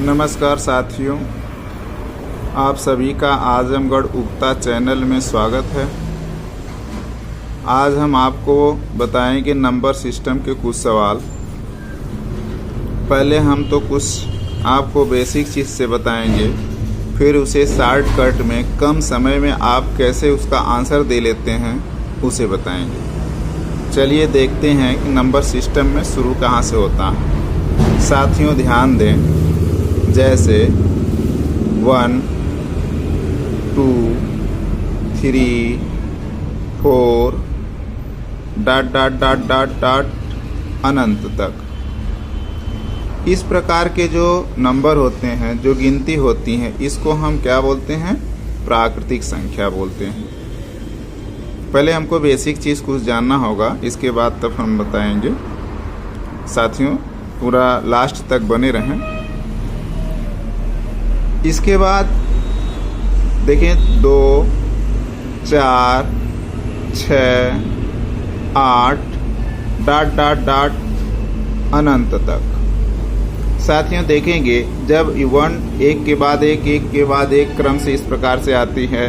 नमस्कार साथियों, आप सभी का आजमगढ़ उगता चैनल में स्वागत है। आज हम आपको बताएंगे नंबर सिस्टम के कुछ सवाल। पहले हम तो कुछ आपको बेसिक चीज़ से बताएंगे, फिर उसे शॉर्टकट में कम समय में आप कैसे उसका आंसर दे लेते हैं उसे बताएंगे। चलिए देखते हैं कि नंबर सिस्टम में शुरू कहाँ से होता है। साथियों ध्यान दें, जैसे 1, 2, 3, 4 ... अनंत तक। इस प्रकार के जो नंबर होते हैं, जो गिनती होती हैं, इसको हम क्या बोलते हैं? प्राकृतिक संख्या बोलते हैं। पहले हमको बेसिक चीज़ कुछ जानना होगा, इसके बाद तब हम बताएंगे। साथियों पूरा लास्ट तक बने रहें। इसके बाद देखें 2, 4, 6, 8 ... अनंत तक। साथियों देखेंगे जब 1 एक के बाद एक, एक के बाद एक क्रम से इस प्रकार से आती है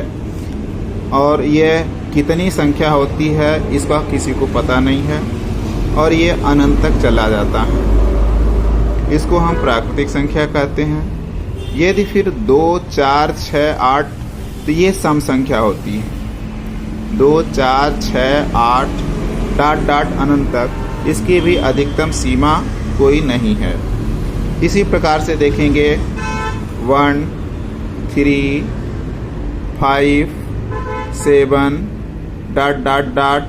और यह कितनी संख्या होती है इसका किसी को पता नहीं है और ये अनंत तक चला जाता है, इसको हम प्राकृतिक संख्या कहते हैं। यदि फिर 2, 4, 6, 8 तो ये सम संख्या होती है। 2, 4, 6, 8 ... अनंत तक इसकी भी अधिकतम सीमा कोई नहीं है। इसी प्रकार से देखेंगे 1, 3, 5, 7 ...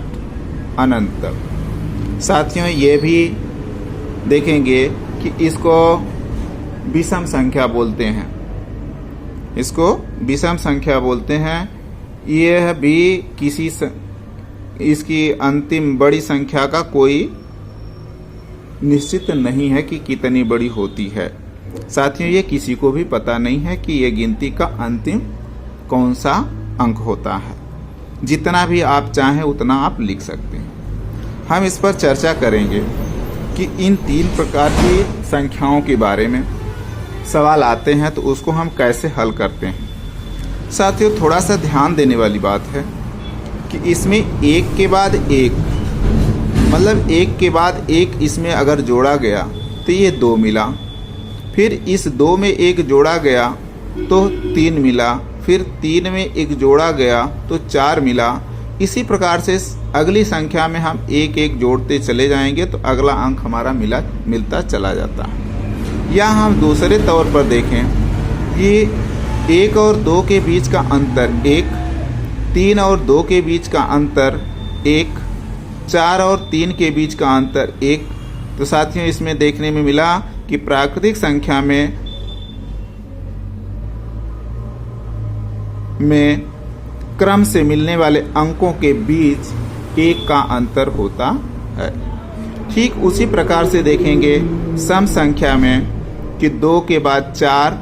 अनंत तक। साथियों ये भी देखेंगे कि इसको विषम संख्या बोलते हैं, इसको विषम संख्या बोलते हैं। यह भी इसकी अंतिम बड़ी संख्या का कोई निश्चित नहीं है कि कितनी बड़ी होती है। साथियों ये किसी को भी पता नहीं है कि यह गिनती का अंतिम कौन सा अंक होता है। जितना भी आप चाहें उतना आप लिख सकते हैं। हम इस पर चर्चा करेंगे कि इन 3 प्रकार की संख्याओं के बारे में सवाल आते हैं तो उसको हम कैसे हल करते हैं। साथियों थोड़ा सा ध्यान देने वाली बात है कि इसमें एक के बाद एक, मतलब एक के बाद एक इसमें अगर जोड़ा गया तो ये 2 मिला, फिर इस 2 में एक जोड़ा गया तो 3 मिला, फिर 3 में एक जोड़ा गया तो 4 मिला। इसी प्रकार से अगली संख्या में हम एक एक जोड़ते चले जाएंगे तो अगला अंक हमारा मिलता चला जाता है। या हम दूसरे तौर पर देखें, ये 1 और 2 के बीच का अंतर 1, 3 और 2 के बीच का अंतर 1, 4 और 3 के बीच का अंतर 1। तो साथियों इसमें देखने में मिला कि प्राकृतिक संख्या में क्रम से मिलने वाले अंकों के बीच 1 का अंतर होता है। ठीक उसी प्रकार से देखेंगे सम संख्या में कि 2 के बाद 4,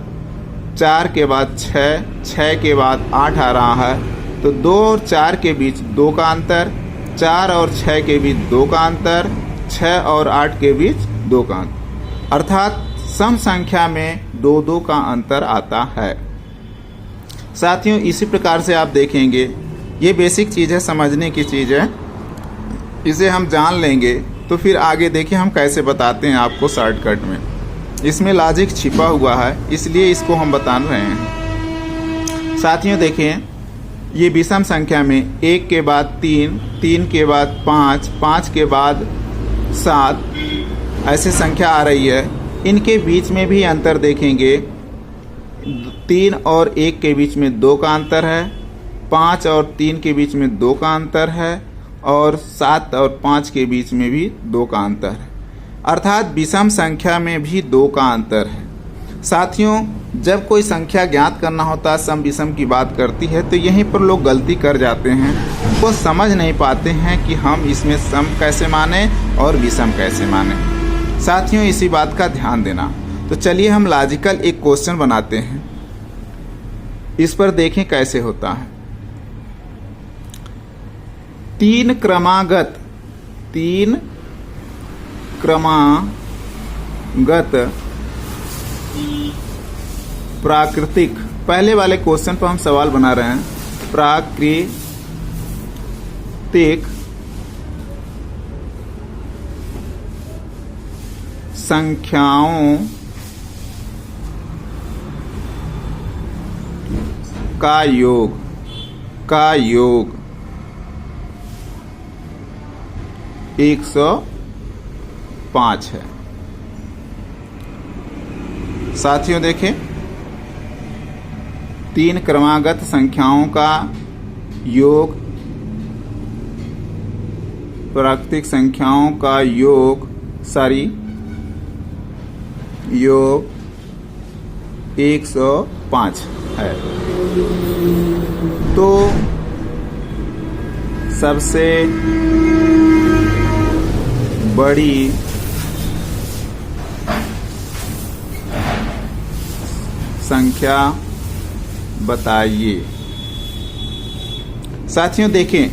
4 के बाद 6, 6 के बाद 8 आ रहा है तो 2 और 4 के बीच 2 का अंतर, 4 और 6 के बीच 2 का अंतर, 6 और 8 के बीच 2 का अंतर, अर्थात सम संख्या में 2-2 का अंतर आता है। साथियों इसी प्रकार से आप देखेंगे, ये बेसिक चीज़ है, समझने की चीज़ है, इसे हम जान लेंगे तो फिर आगे देखिए हम कैसे बताते हैं आपको शॉर्टकट में। इसमें लॉजिक छिपा हुआ है, इसलिए इसको हम बता रहे हैं। साथियों देखें, ये विषम संख्या में 1 के बाद 3, 3 के बाद 5, 5 के बाद 7 ऐसे संख्या आ रही है। इनके बीच में भी अंतर देखेंगे, 3 और 1 के बीच में 2 का अंतर है, 5 और 3 के बीच में 2 का अंतर है और 7 और 5 के बीच में भी 2 का अंतर है, अर्थात विषम संख्या में भी 2 का अंतर है। साथियों जब कोई संख्या ज्ञात करना होता है, सम विषम की बात करती है, तो यहीं पर लोग गलती कर जाते हैं, वो समझ नहीं पाते हैं कि हम इसमें सम कैसे माने और विषम कैसे माने। साथियों इसी बात का ध्यान देना। तो चलिए हम लॉजिकल एक क्वेश्चन बनाते हैं, इस पर देखें कैसे होता है। 3 क्रमागत प्राकृतिक, पहले वाले क्वेश्चन पर हम सवाल बना रहे हैं, प्राकृतिक संख्याओं का योग 105 है। साथियों देखें, 3 क्रमागत संख्याओं का योग, प्राकृतिक संख्याओं का योग 105 है। तो सबसे बड़ी संख्या बताइए। साथियों देखें,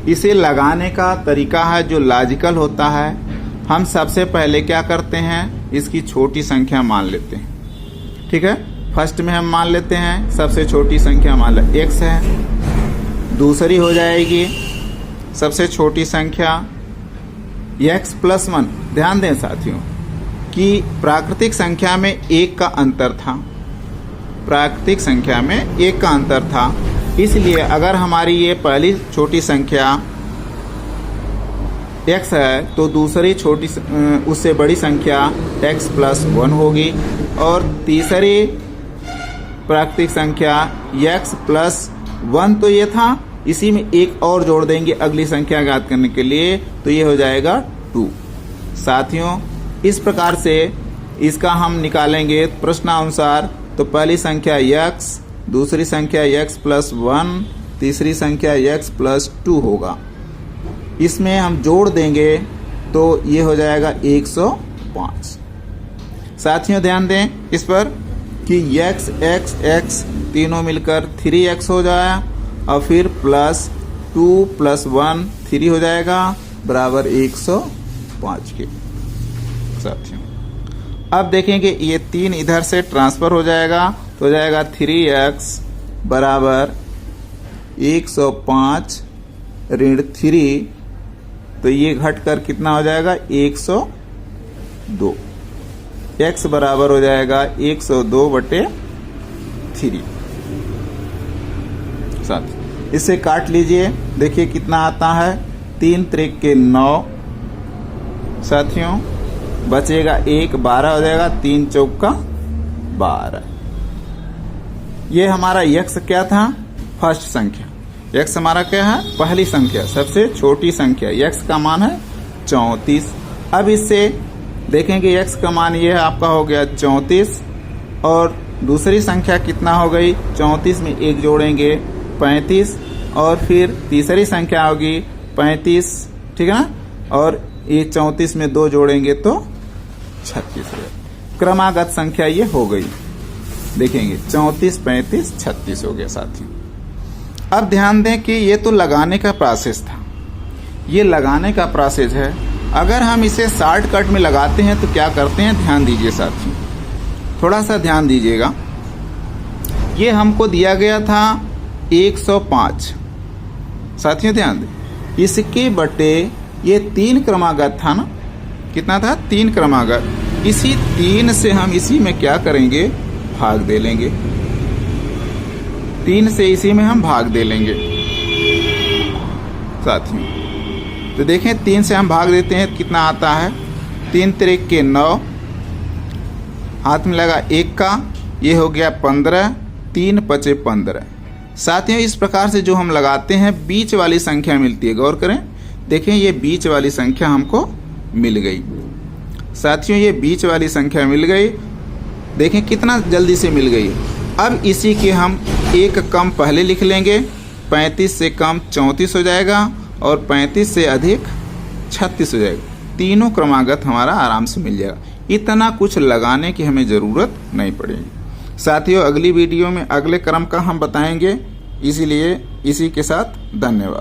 इसे लगाने का तरीका है जो लॉजिकल होता है। हम सबसे पहले क्या करते हैं, इसकी छोटी संख्या मान लेते हैं। ठीक है, फर्स्ट में हम मान लेते हैं सबसे छोटी संख्या मान ले x है। दूसरी हो जाएगी सबसे छोटी संख्या x+1। ध्यान दें साथियों कि प्राकृतिक संख्या में 1 का अंतर था, प्राकृतिक संख्या में 1 का अंतर था, इसलिए अगर हमारी ये पहली छोटी संख्या x है तो दूसरी छोटी उससे बड़ी संख्या x+1 होगी, और तीसरी प्राकृतिक संख्या x+1 तो ये था, इसी में एक और जोड़ देंगे अगली संख्या ज्ञात करने के लिए, तो ये हो जाएगा 2। साथियों इस प्रकार से इसका हम निकालेंगे प्रश्नानुसार। तो पहली संख्या x, दूसरी संख्या x+1, तीसरी संख्या x+2 होगा। इसमें हम जोड़ देंगे तो ये हो जाएगा 105। साथियों ध्यान दें इस पर कि x x x तीनों मिलकर 3x हो जाए, और फिर +2 + 1 3 हो जाएगा बराबर 105 के। साथियों अब देखेंगे ये 3 इधर से ट्रांसफर हो जाएगा, तो हो जाएगा 3x बराबर 105 ऋण 3, तो ये घटकर कितना हो जाएगा 102। x बराबर हो जाएगा 102/3। साथ इसे काट लीजिए, देखिए कितना आता है, 3 त्रिक के 9। साथियों बचेगा 1, 12 हो जाएगा, 3 चौका 12। ये हमारा x क्या था, फर्स्ट संख्या। x हमारा क्या है, पहली संख्या, सबसे छोटी संख्या। x का मान है 34। अब इससे देखेंगे x का मान ये आपका हो गया 34, और दूसरी संख्या कितना हो गई, 34 में 1 जोड़ेंगे 35, और फिर तीसरी संख्या होगी 35, ठीक है ना, और ये 34 में 2 जोड़ेंगे तो 36 हो गया। क्रमागत संख्या ये हो गई, देखेंगे 34, 35, 36 हो गया। साथियों अब ध्यान दें कि ये तो लगाने का प्रोसेस था, ये लगाने का प्रोसेस है। अगर हम इसे शॉर्टकट में लगाते हैं तो क्या करते हैं, ध्यान दीजिए साथियों, थोड़ा सा ध्यान दीजिएगा। ये हमको दिया गया था 105। साथियों ध्यान दें, इसके बटे ये 3 क्रमागत था ना, कितना था 3 क्रमागत। इसी 3 से हम इसी में क्या करेंगे, भाग दे लेंगे। 3 से इसी में हम भाग दे लेंगे। साथियों तो देखें 3 से हम भाग देते हैं, कितना आता है, 3 त्रिक के 9, हाथ में लगा 1 का, ये हो गया 15, 3 × 5 = 15। साथियों इस प्रकार से जो हम लगाते हैं बीच वाली संख्या मिलती है। गौर करें, देखें ये बीच वाली संख्या हमको मिल गई। साथियों ये बीच वाली संख्या मिल गई, देखें कितना जल्दी से मिल गई। अब इसी के हम एक कम पहले लिख लेंगे, 35 से कम 34 हो जाएगा, और 35 से अधिक 36 हो जाएगा। तीनों क्रमागत हमारा आराम से मिल जाएगा, इतना कुछ लगाने की हमें ज़रूरत नहीं पड़ेगी। साथियों अगली वीडियो में अगले क्रम का हम बताएंगे, इसीलिए इसी के साथ धन्यवाद।